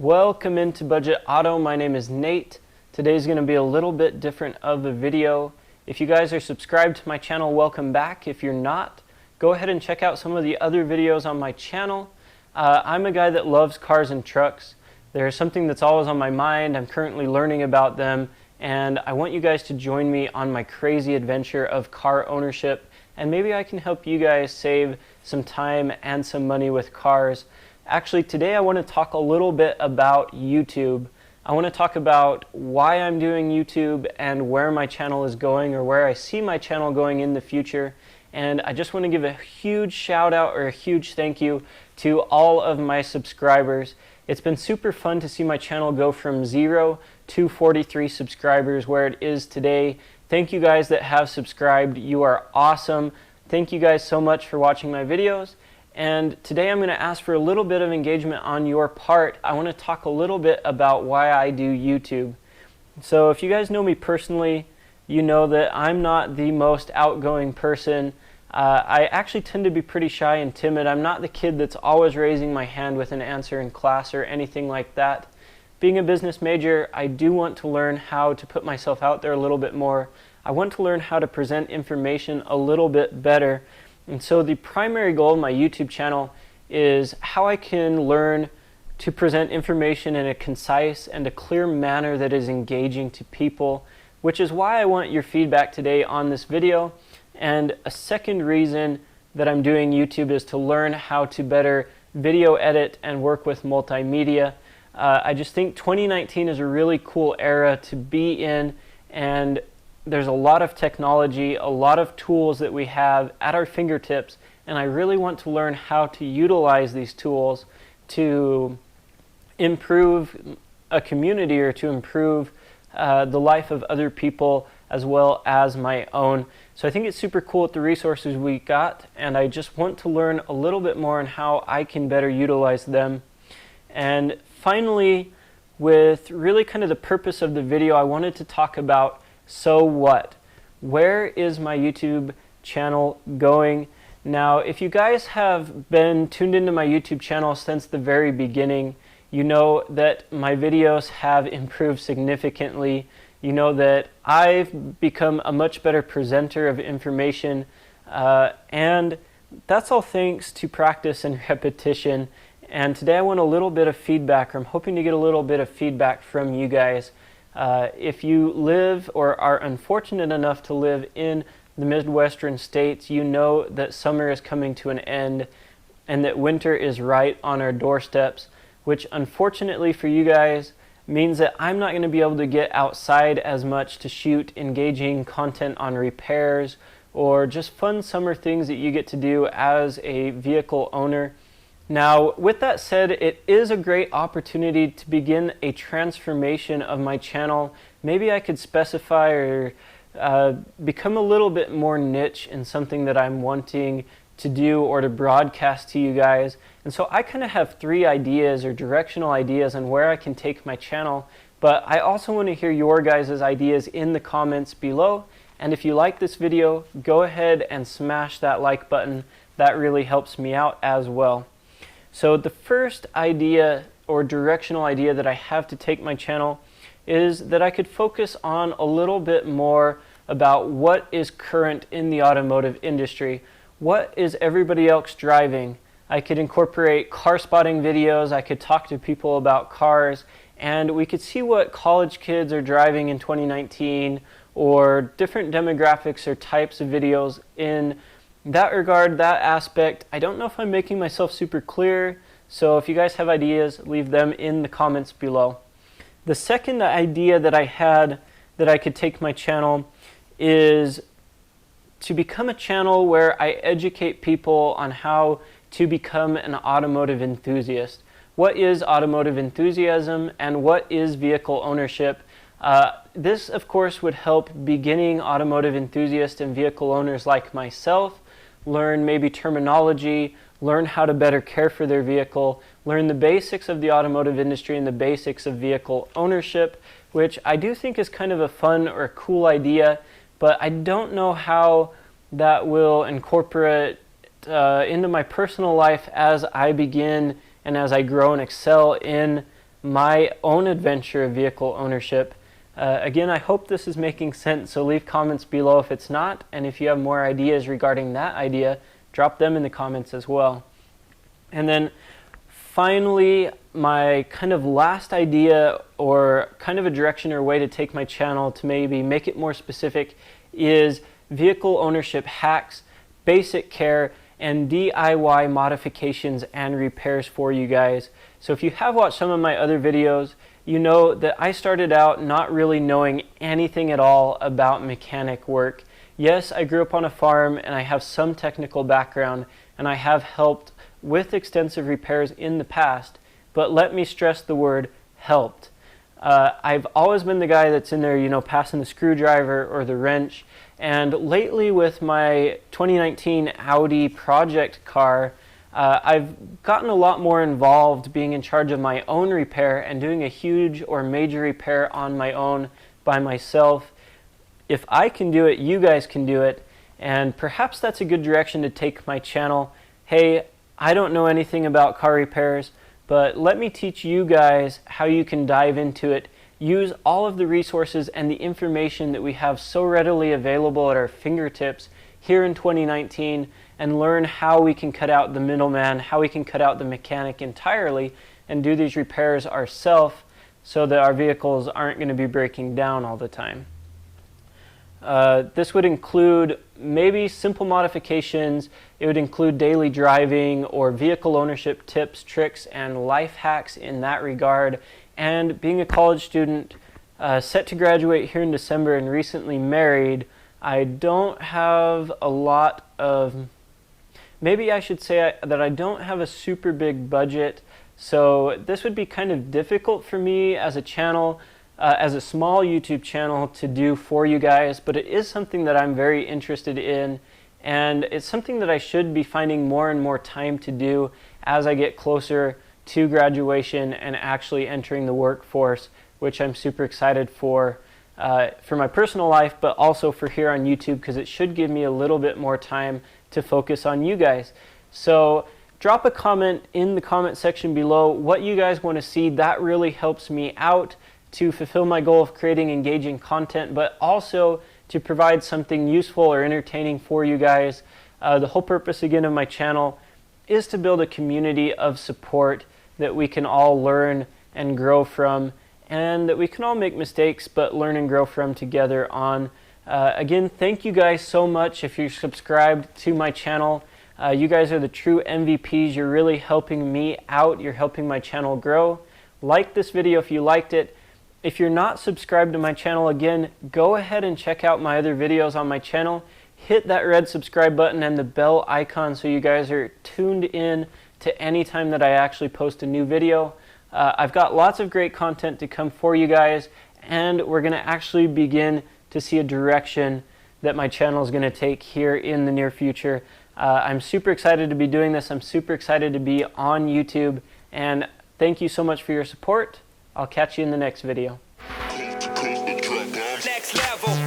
Welcome into Budget Auto. My name is Nate. Today's going to be a little bit different of a video. If you guys are subscribed to my channel, welcome back. If you're not, go ahead and check out some of the other videos on my channel. I'm a guy that loves cars and trucks. There's something that's always on my mind. I'm currently learning about them, and I want you guys to join me on my crazy adventure of car ownership, and maybe I can help you guys save some time and some money with cars. Actually, today I want to talk a little bit about YouTube. I want to talk about why I'm doing YouTube and where my channel is going, or where I see my channel going in the future. And I just want to give a huge shout out or a huge thank you to all of my subscribers. It's been super fun to see my channel go from 0 to 43 subscribers where it is today. Thank you guys that have subscribed. You are awesome. Thank you guys so much for watching my videos. And today I'm going to ask for a little bit of engagement on your part. I want to talk a little bit about why I do YouTube. So if you guys know me personally, you know that I'm not the most outgoing person. I actually tend to be pretty shy and timid. I'm not the kid that's always raising my hand with an answer in class or anything like that. Being a business major, I do want to learn how to put myself out there a little bit more. I want to learn how to present information a little bit better. And so the primary goal of my YouTube channel is how I can learn to present information in a concise and a clear manner that is engaging to people, which is why I want your feedback today on this video. And a second reason that I'm doing YouTube is to learn how to better video edit and work with multimedia. I just think 2019 is a really cool era to be in, and there's a lot of technology, a lot of tools that we have at our fingertips, and I really want to learn how to utilize these tools to improve a community or to improve the life of other people as well as my own. So I think it's super cool with the resources we got, and I just want to learn a little bit more on how I can better utilize them. And finally, with really kind of the purpose of the video, I wanted to talk about so what? Where is my YouTube channel going? Now, if you guys have been tuned into my YouTube channel since the very beginning, you know that my videos have improved significantly. You know that I've become a much better presenter of information, and that's all thanks to practice and repetition. And today I want a little bit of feedback, or I'm hoping to get a little bit of feedback from you guys. If you live or are unfortunate enough to live in the Midwestern states, you know that summer is coming to an end and that winter is right on our doorsteps, which unfortunately for you guys means that I'm not going to be able to get outside as much to shoot engaging content on repairs or just fun summer things that you get to do as a vehicle owner. Now, with that said, it is a great opportunity to begin a transformation of my channel. Maybe I could specify or become a little bit more niche in something that I'm wanting to do or to broadcast to you guys. And so I kind of have 3 ideas or directional ideas on where I can take my channel, but I also want to hear your guys' ideas in the comments below. And if you like this video, go ahead and smash that like button. That really helps me out as well. So the first idea or directional idea that I have to take my channel is that I could focus on a little bit more about what is current in the automotive industry. What is everybody else driving? I could incorporate car spotting videos, I could talk to people about cars, and we could see what college kids are driving in 2019 or different demographics or types of videos in that regard, that aspect. I don't know if I'm making myself super clear, so if you guys have ideas, leave them in the comments below. The second idea that I had that I could take my channel is to become a channel where I educate people on how to become an automotive enthusiast. What is automotive enthusiasm and what is vehicle ownership? This, of course, would help beginning automotive enthusiasts and vehicle owners like myself learn maybe terminology, learn how to better care for their vehicle, learn the basics of the automotive industry and the basics of vehicle ownership, which I do think is kind of a fun or a cool idea, but I don't know how that will incorporate into my personal life as I begin and as I grow and excel in my own adventure of vehicle ownership. Again, I hope this is making sense, so leave comments below if it's not, and if you have more ideas regarding that idea, drop them in the comments as well. And then finally, my kind of last idea, or kind of a direction or way to take my channel to maybe make it more specific, is vehicle ownership hacks, basic care, and DIY modifications and repairs for you guys. So if you have watched some of my other videos, you know that I started out not really knowing anything at all about mechanic work. Yes, I grew up on a farm and I have some technical background, and I have helped with extensive repairs in the past, but let me stress the word helped. I've always been the guy that's in there, you know, passing the screwdriver or the wrench. And lately with my 2019 Audi project car, I've gotten a lot more involved being in charge of my own repair and doing a huge or major repair on my own by myself. If I can do it, you guys can do it. And perhaps that's a good direction to take my channel. Hey, I don't know anything about car repairs, but let me teach you guys how you can dive into it. Use all of the resources and the information that we have so readily available at our fingertips here in 2019, and learn how we can cut out the middleman, how we can cut out the mechanic entirely and do these repairs ourselves so that our vehicles aren't going to be breaking down all the time. This would include maybe simple modifications. It would include daily driving or vehicle ownership tips, tricks, and life hacks in that regard. And being a college student set to graduate here in December and recently married, I don't have a lot of, maybe I should say that I don't have a super big budget. So this would be kind of difficult for me as a channel, as a small YouTube channel to do for you guys, but it is something that I'm very interested in, and it's something that I should be finding more and more time to do as I get closer to graduation and actually entering the workforce, which I'm super excited for my personal life, but also for here on YouTube, because it should give me a little bit more time to focus on you guys. So drop a comment in the comment section below what you guys want to see. That really helps me out to fulfill my goal of creating engaging content, but also to provide something useful or entertaining for you guys. The whole purpose again of my channel is to build a community of support that we can all learn and grow from, and that we can all make mistakes but learn and grow from together on. Again, thank you guys so much if you're subscribed to my channel. You guys are the true MVPs. You're really helping me out. You're helping my channel grow. Like this video if you liked it. If you're not subscribed to my channel, again, go ahead and check out my other videos on my channel. Hit that red subscribe button and the bell icon so you guys are tuned in to any time that I actually post a new video. I've got lots of great content to come for you guys, and we're going to actually begin to see a direction that my channel is going to take here in the near future. I'm super excited to be doing this. I'm super excited to be on YouTube, and thank you so much for your support. I'll catch you in the next video. Next level.